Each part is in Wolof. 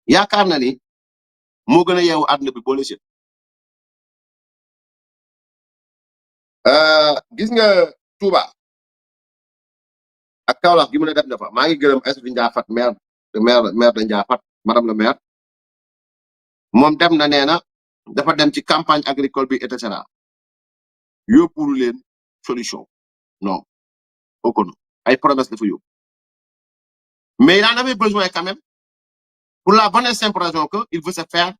yaakaar na ni moo gën a yeewu àdduna bi boole si. gis nga Touba ak Kaolack gi mu ne def na fa maa ngi gërëm Aïssatou Ndiafate maire de Ndiafate madame le maire moom dem na nee na dafa dem ci campagne agricole bi et cetera yóbbulu leen solution non oko non ay promesse dafa yóbbu mais il en avait besoin quand même pour la bonne et simple raison que il veut se faire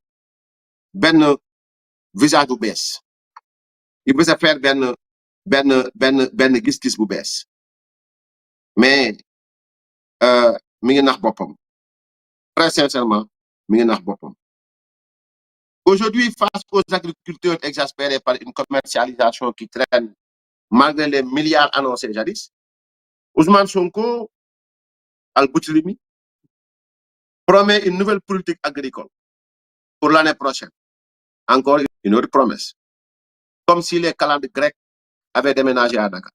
benn visage bu bees il veut se faire benn gis-gis bu bees mais mi ngi nax boppam très sincèrement mi ngi nax boppam. Aujourd'hui, face aux agriculteurs exaspérés par une commercialisation qui traîne malgré les milliards annoncés jadis, Ousmane Sonko Al-Boutlimi promet une nouvelle politique agricole pour l'année prochaine. Encore une autre promesse. Comme si les calendes grecs avaient déménagé à Dakar.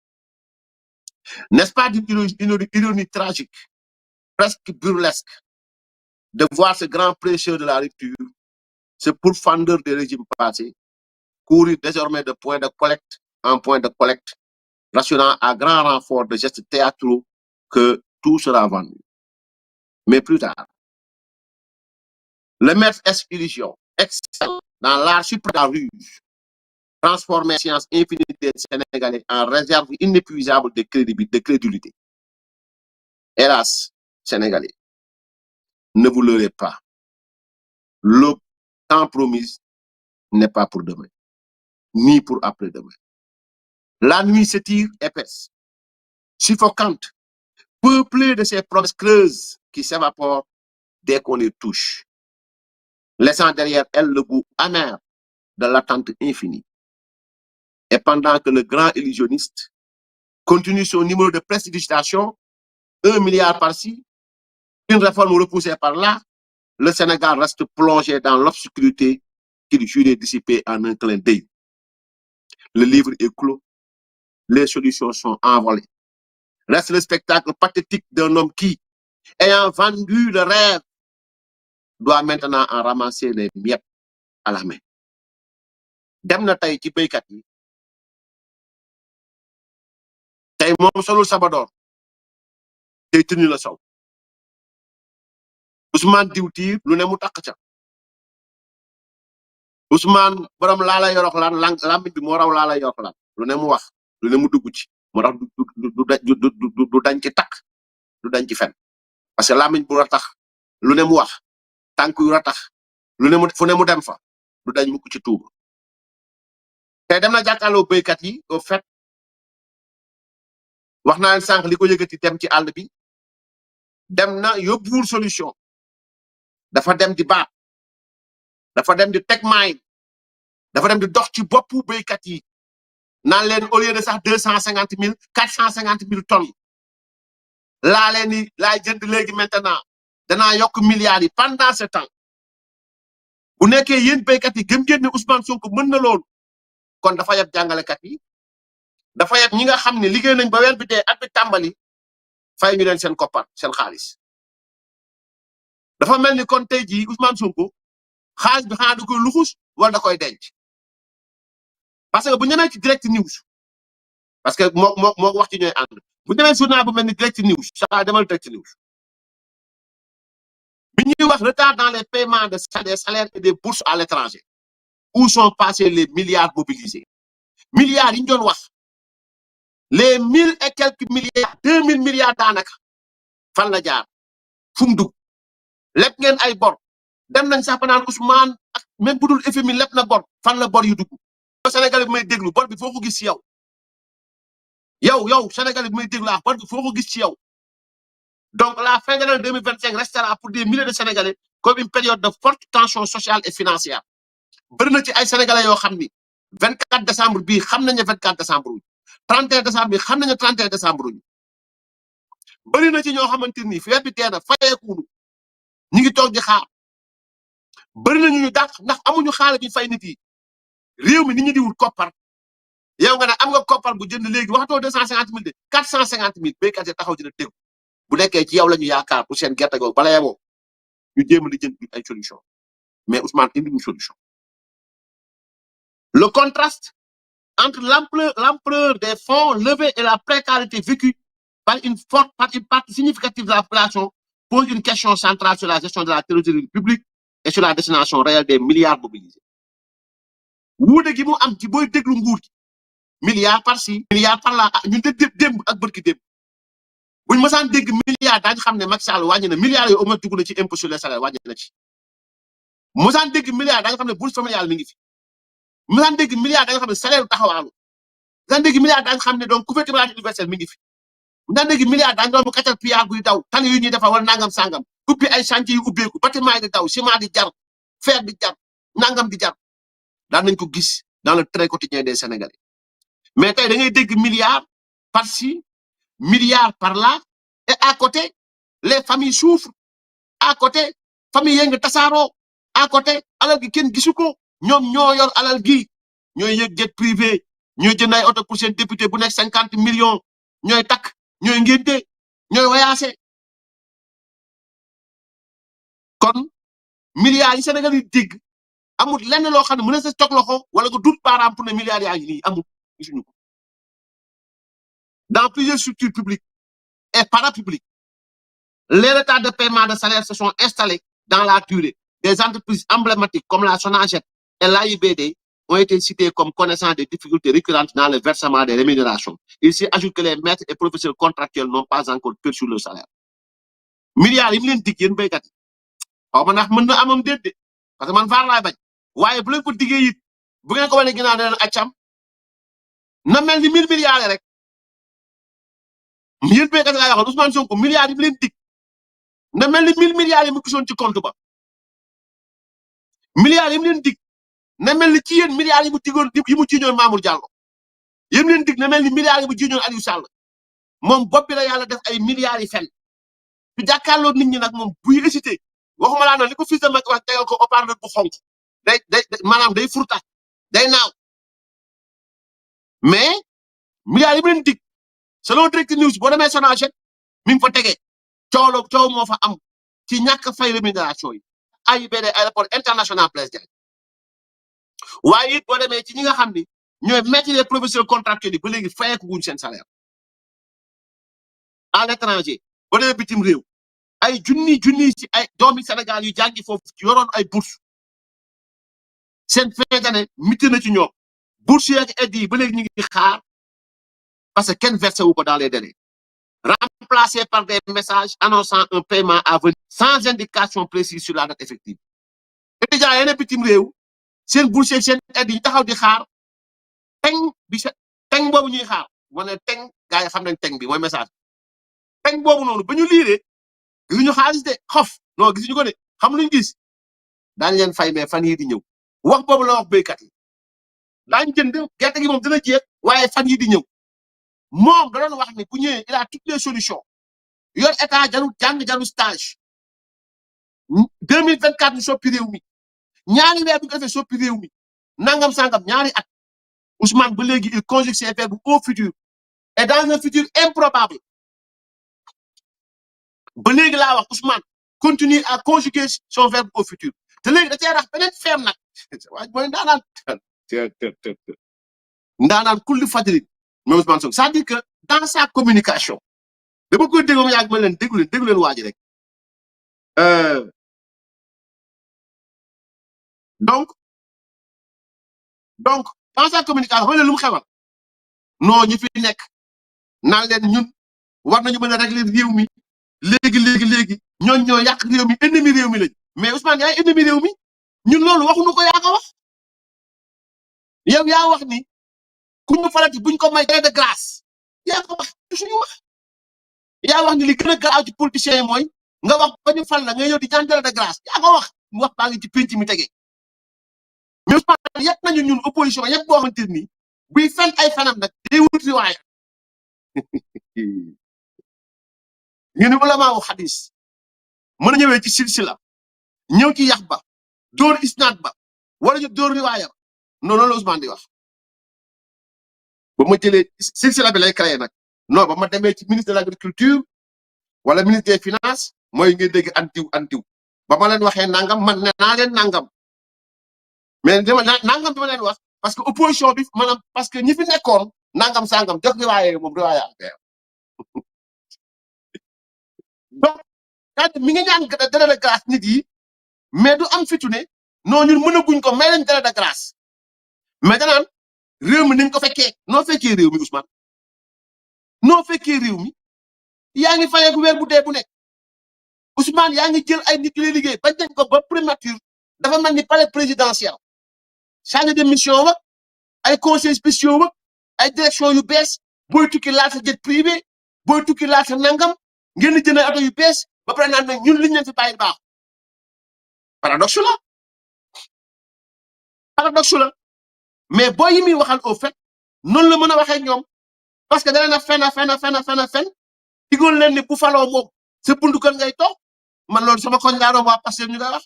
N'est-ce pas une ironie tragique, presque burlesque, de voir ce grand prêcheur de la rupture, ce pourfendeur des régimes passés, courir désormais de point de collecte en point de collecte, rassurant à grand renfort de gestes théâtraux que tout sera vendu. Mais plus tard, le maître illusion excelle dans l'art suprême de la ruse, transformer la science infinie des Sénégalais en réserve inépuisable de crédulité. Hélas, Sénégalais, ne vous leurrez pas. Le temps promis n'est pas pour demain, ni pour après-demain. La nuit s'étire épaisse, suffocante, peuplée de ces promesses creuses qui s'évaporent dès qu'on les touche, laissant derrière elle le goût amer de l'attente infinie. Et pendant que le grand illusionniste continue son numéro de prestidigitation, 1 milliard par-ci, une réforme repoussée par là, le Sénégal reste plongé dans l'obscurité qu'il jurait dissiper en un clin d'œil. Le livre est clos, les solutions sont envolées. Reste le spectacle pathétique d'un homme qui, ayant vendu le rêve, doit maintenant en ramasser les miettes à la main. Dem na tay ci baykat yi tay moom solul sabador tay tënu la saw Ousmane diwtiir lu ne mu takk ca Ousmane borom laa la yorox laan lamit bi moo raw laa la yorox laan lu ne mu wax lu ne mu dugg ci moo tax du dañ ci takk du dañ ci fen parce que lamit bu ratax lu ne mu wax tànk yu ratax lu ne mu fu ne mu dem fa du dañ mukk ci tuuba tey dem na jàkkaarloo béykat yi au fait wax naa leen sànq li ko yëkkati dem ci àll bi dem na yóbbuwul solution dafa dem di baat dafa dem di teg maay dafa dem di dox ci boppu béykat yi naan leen au lieu de sax 250 000 450 000 tonnes laa leen ni laay jënd léegi maintenant danaa yokk milliards yi pendant ce temps bu nekkee yéen béykat yi gëm ngeen ne Ousmane Sonko mën na loolu kon dafa yeb jàngalekat yi dafa yeb ñi nga xam ne liggéey nañ ba weer bi dee at bi tàmbali fay ñu leen seen koppar seen xaalis dafa mel ni kon tey jii Ousmane Sonko xaalis bi xanaa da koy luxus wala da koy denc parce que bu ñu demee ci direct news parce que moo wax ci ñooy ànd bu ñu demee journal bu mel ni direct news saa demal direct news bi ñuy wax retard dans les paiements des salaires et des bourses à l'étranger où sont passés les milliards mobilisés milliards yi ñu doon wax les 1000 et quelques milliards 2000 milliards daanaka fan la jaar fu mu dugg lépp ngeen ay bor dem nañ sax ba naan Ousmane ak même bu dul FMI lépp na bor fan la bor yu dugg Sénégal bi may déglu bor bi foo ko gis ci yow Sénégal bi may déglu bor bi foo ko gis ci yow donc la fin de l'année 2025 restera pour des milliers de Sénégalais comme une période de forte tension sociale et financière bëri na ci ay Sénégalais yoo xam ni 24 décembre bii xam nañ ne 24 décembre wuñ 31 décembre bi xam nañ ne 31 décembre wuñ bëri na ci ñoo xamante ni feet bi tee na fayeekuunu ñu ngi toog di xaar bëri na ñu dàq ndax amuñu xaalis bi fay nit yi réew mi nit ñi di wut koppar yow nga ne am nga koppar bu jënd léegi waxatoo 250 000 de 450 000 béykat yi taxaw dina dégg bu nekkee ci yow la ñu yaakaar pour seen gerte googu bala yemoo ñu jéem a lijjanti ay solution mais Ousmane indi une solution. Le contraste entre l'ampleur des fonds levés et la précarité vécue par une partie significative de la population pose une question centrale sur la gestion de la trésorerie publique et sur la destination réelle des milliards mobilisés. wuute gi mu am ci booy déglu nguur gi milliards par ci milliards par là ñun de démb ak bërki démb buñ mësaan dégg milliards daañu xam ne Macky Sall wàññi na milliards yooyu au moins dugg na ci impôt sur les salaires wàññi na ci mësaan dégg milliards daañu xam ne bourse familiale mi ngi fi mësaan dégg milliards daañu xam ne salaire taxawaalu mësaan dégg milliards daañu xam ne donc couverture maladie universelle mi ngi fi mësaan dégg milliards daañu doon kacal piyaar guy daw tali yu ñuy defar wala nangam sangam ubbi ay chantier yu ubbeeku bâtiment yi di daw ciment di jar fer di jar nangam di jar daan nañ ko gis dans le trait quotidien des Sénégalais mais tey da ngay dégg milliards par-ci milliards par-là et à côté les familles souffrent à côté famille yi nga tasaaroo à côté alal gi kenn gisu ko ñoom ñoo yor alal gi ñooy yëg jet privé ñooy jënd ay oto pour seen député bu nekk 50 millions ñooy takk ñooy ngénte ñooy wayaase kon milliards yi Sénégal yi dégg amul lenn loo xam ne mën na sa toog loxo wala nga dut baaraam pour ne milliards yaa ngi nii amul gisuñu ko dans plusieurs structures publiques et parapubliques les retards de paiement de salaire se sont installés dans la durée. Des entreprises emblématiques comme la Sonaged et l'AIBD ont été citées comme connaissant des difficultés récurrentes dans le versement des rémunérations. Il s'y ajoute que les maîtres et professeurs contractuels n'ont pas encore perçu leur salaire. Milliards yi mu leen dig yéen béykat yi xaw ma ndax mën na amam déet de parce que man vaar laay bañ waaye bu leen ko diggee it bu ngeen ko wane ginnaaw ne leen accam na mel ni 1000 milliards rek yéen béykat yi laay waxoon Ousmane Sonko milliards yi mu leen dig na mel ni 1000 milliards yi mu gisoon ci compte ba milliards yi mu leen dig na mel ni ci yéen milliards yi mu digoon yi mu jiiñoon Mamour Diallo yi mu leen dig na mel ni milliards yi mu jiiñoon Aliou Sall moom bopp bi la yàlla def ay milliards yi fen fi jàkkaarloo nit ñi nag moom buy hésité waxuma laa noonu li ko fils de Macky wax tegal ko haut-parleur bu xonk day maanaam day furta day naaw mais milliards yi mu leen dig selon Direct News boo demee Sonaged mi ngi fa tegee coow moo fa am ci ñàkk fay rémunération yi AIBD aéroport international Blaise Diagne waaye it boo demee ci ñi nga xam ni ñooy maîtres les professeurs contractuels yi ba léegi fayeeku wuñ seen salaire à l'étranger boo demee bitim réew ay junni ci ay doomi Sénégal yu jàngi foofu ci yoroon ay bourse seen fin d'année miti na ci ñoom bourse yi ak aide yi ba léegi ñu ngi xaar parce que kenn versé wu ko dans les délais remplacé par des messages annonçant un paiement à venir sans indication précise sur la date effective. étudiants yeneen bitim réew seen bourse seen aide yi taxaw di xaar teng boobu ñuy xaar moo ne teng gars yi xam nañ teng bi mooy message teng boobu noonu ba ñu liiree gisuñu xaalis de xof non gisuñu ko de xam luñu gis daañu leen fay mais fan yii di ñëw wax boobu la wax béykat yi daañu jënd gerte gi moom dina jeex waaye fan yii di ñëw moom da doon wax ni bu ñëwee il a toutes les solutions yor état jaru stage 2024 ñu soppi réew mi ñaari weer bu ko defee soppi réew mi nangam sangam ñaari at Ousmane ba léegi il conjugue ses verbes au futur et dans un futur improbable ba léegi laa wax Ousmane continue à conjuguer son verbe au futur te léegi da cee rax beneen feem nag waaye mooy ndaanaan kulli fadri mais Ousmane Sonko c'est-à-dire que dans sa communication dama koy déglu yàgg ma leen déglu leen waa ji rek donc dans sa communication xam nga lu mu xewal non ñi fi nekk naan leen ñun war nañu mën a régler réew mi léegi ñooñu ñoo yàq réew mi ennemi réew mi lañ mais Ousmane yaay ennemi réew mi ñun loolu waxuñu ko yaa ko wax yow yaa wax ni ku ñu falati buñ ko may de grâce yaa ko wax suñu wax yaa wax ni li gën a garaaw ci politiciens yi mooy nga wax ba ñu fal la nga ñëw di ñaan de grâce yaa ko wax mu wax baa ngi ci penc mi tege mais Ousmane yëpp nañu ñun opposition yëpp boo xamante ni buy fen ay fanam nag day wut riwaaya ñu ne ulama wu xadis mën a ñëwee ci silsila ñëw ci yax ba dóor isnaad ba wala ñu dóor riwaaya non loolu Ousmane di wax ba ma jëlee silsila bi lay créé nag non ba ma demee ci ministre de l'agriculture wala ministre des finances mooy ngay dégg antiw ba ma leen waxee nangam man ne naa leen nangam mais dama nangam bi ma leen wax parce que opposition bi maanaam parce que ñi fi nekkoon nangam sangam jox riwaaye moom riwaaye affaire donc kat mi ngi ñaan dara de grâce nit yi mais du am fitu ne non ñun mënaguñ ko may leen dara de grâce mais danaan réew mi niñ ko fekkee noo fekkee réew mi Ousmane noo fekkee réew mi yaa ngi fayeeku weer bu dee bu nekk Ousmane yaa ngi jël ay nit yu lay liggéey bañ nañ ko ba primature dafa mel ni palais présidentiel chargé de mission wa ay conseils spéciaux wa ay direction yu bees booy tukki laata jet privé booy tukki laata nangam ngeen di jënd oto yu bees ba pare naan ñun liñ leen fi bàyyi baax paradoxe la mais booy yi muy waxal au fait noonu la mën a waxee ñoom parce que dana na fen digoon leen ni bu faloo moom sa buntu kër ngay toog man loolu sama koñ laa doon waa Pastef ñu koy wax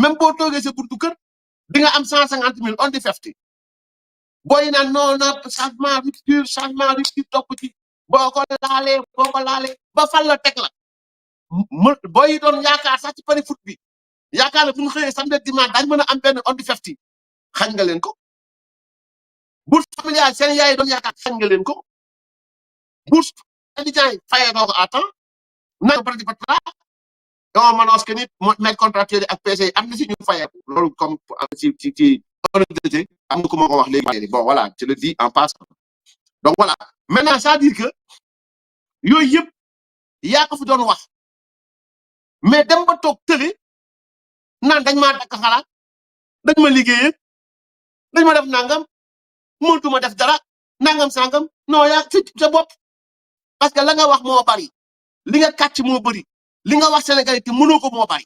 même boo toogee sa buntu kër di nga am 150 000 on the 50 booy naan non changement rupture topp ci boo ko laalee ba fal la teg la booy yi doon yaakaar sax ci pari foot bi yaakaar ne bu ñu xëyee samedi dimanche daañu mën a am benn on the 50 xañ nga leen ko bourse familiale seen yaay doon yaakaar xañ nga leen ko bourse étudiant yi fayee doo ko à temps nanga parti patra dama manoos que nit maître contractuel yi ak PC yi am na si ñu fayee loolu comme ci honnêteté am na ku ma ko wax léegi bon voilà je le dis en passant donc voilà maintenant ça veut dire que yooyu yëpp yaa ko fi doon wax mais dem ba toog tële naan dañ maa dakk xalaat dañ ma liggéeyee dañ ma def nangam mënutuma def dara nangam sangam non yaa ci sa bopp parce que la nga wax moo bari li nga kàcc moo bari li nga wax Sénégal te mënoo ko moo bari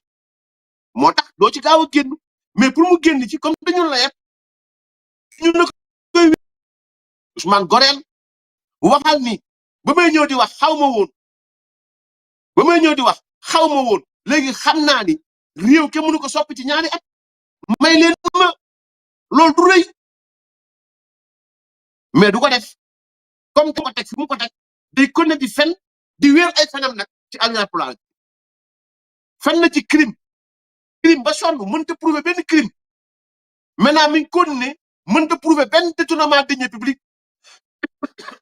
moo tax doo ci gaaw a génn mais pour mu génn ci comme dañu la yet ñun la koy Ousmane Gorel waxal ni ba may ñëw di wax xaw ma woon ba may ñëw di wax xaw ma woon léegi xam naa ni réew ke mënu ko soppi ci ñaari at may leen ma loolu du rëy mais du ko def comme ko teg fi mu ko teg day konne di fen di wéer ay fenam nag ci alliance plan fen na ci crime ba sonn mënta prouver benn crime maintenant mi ngi konne mënta prouver benn détournement de deniers publics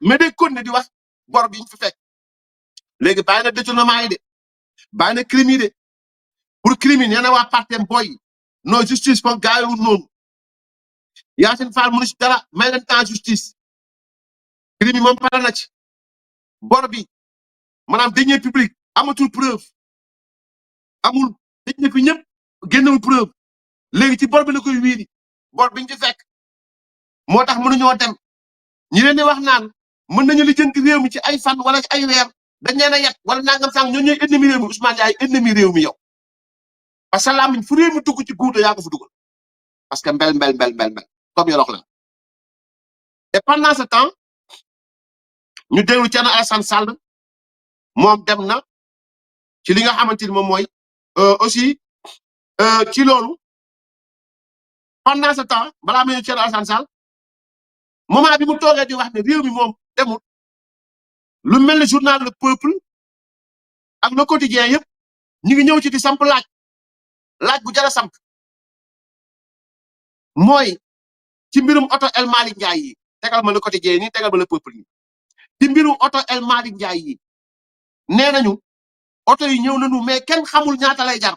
mais day konne di wax bor bi ñu fi fekk léegi bàyyi na détournement yi de bàyyi na crime yi de pour crime yi nee na waa partem boy non justice foog gaayewul noonu Yacine Fall mënu ci dara may leen temps justice crime yi moom pare na ci bor bi maanaam deniers publics amatul preuve amul tëj na fi ñëpp génnewul preuve léegi ci bor bi la koy wiiri bor biñ ci fekk moo tax mënuñoo dem ñi leen di wax naan mën nañu lijjanti réew mi ci ay fan wala ci ay weer dañ leen a yet wala nangam sàng ñoo ñooy ennemi réew mi Ousmane Ndiaye ennemi réew mi yow parce que làmmiñ fu réew mi dugg ci guuta yaa ko fa dugal parce que mbel comme yorox la et pendant ce temps ñu déglu Thierno Alassane Sall moom dem na ci li nga xamante ni moom mooy aussi ci loolu pendant ce temps balaa muy Thierno Alassane Sall moment bi mu toogee di wax ne réew mi moom demul lu mel ni journal Le Peuple ak Le Quotidien yëpp ñu ngi ñëw ci di samp laaj bu jara samp mooy ci mbirum oto El Malick Ndiaye yi tegal ma Le Quotidien nii tegal ma Le Peuple nii ci mbirum oto El Malick Ndiaye yi nee nañu oto yi ñëw nañu mais kenn xamul ñaata lay jar